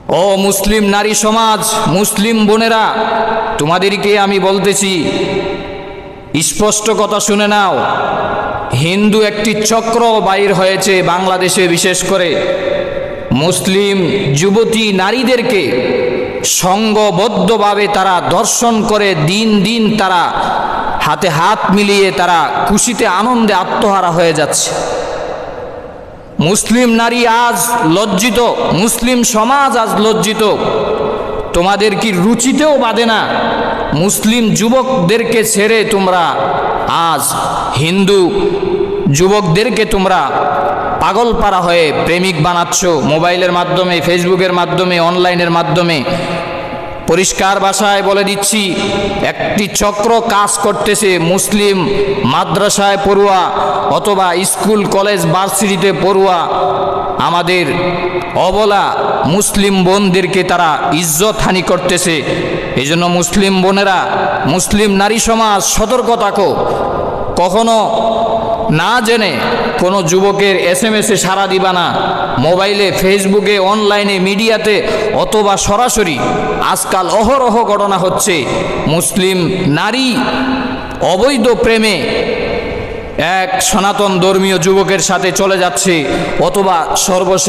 ও মুসলিম নারী সমাজ, মুসলিম বোনেরা, তোমাদেরকে আমি বলতেছি, স্পষ্ট কথা শুনে নাও। হিন্দু একটি চক্র বাইর হয়েছে বাংলাদেশে, বিশেষ করে মুসলিম যুবতী নারীদেরকে সংঘবদ্ধভাবে তারা দর্শন করে দিন দিন তারা হাতে হাত মিলিয়ে তারা খুশিতে আনন্দে আত্মহারা হয়ে যাচ্ছে। মুসলিম নারী আজ লজ্জিত, মুসলিম সমাজ আজ লজ্জিত। তোমাদের কি রুচিতেও বাঁধে না? মুসলিম যুবকদেরকে ছেড়ে তোমরা আজ হিন্দু যুবকদেরকে তোমরা পাগলপাড়া হয়ে প্রেমিক বানাচ্ছ মোবাইলের মাধ্যমে, ফেসবুকের মাধ্যমে, অনলাইনের মাধ্যমে। পরিষ্কার ভাষায় বলে দিচ্ছি, একটি চক্র কাজ করতেছে। মুসলিম মাদ্রাসায় পড়ুয়া অথবা স্কুল কলেজ ভার্সিটিতে পড়ুয়া আমাদের অবলা মুসলিম বোনদেরকে তারা ইজ্জতহানি করতেছে। এই জন্য মুসলিম বোনেরা, মুসলিম নারী সমাজ সতর্ক থাকো। কখনো না জেনে কোনো যুবকের SMS-এ সাড়া দিবা না, মোবাইলে, ফেসবুকে, অনলাইনে, মিডিয়াতে অথবা সরাসরি। আজকাল অহরহ ঘটনা হচ্ছে, মুসলিম নারী অবৈধ প্রেমে এক সনাতন ধর্মীয় যুবকের সাথে চলে যাচ্ছে, অথবা সর্বশেষ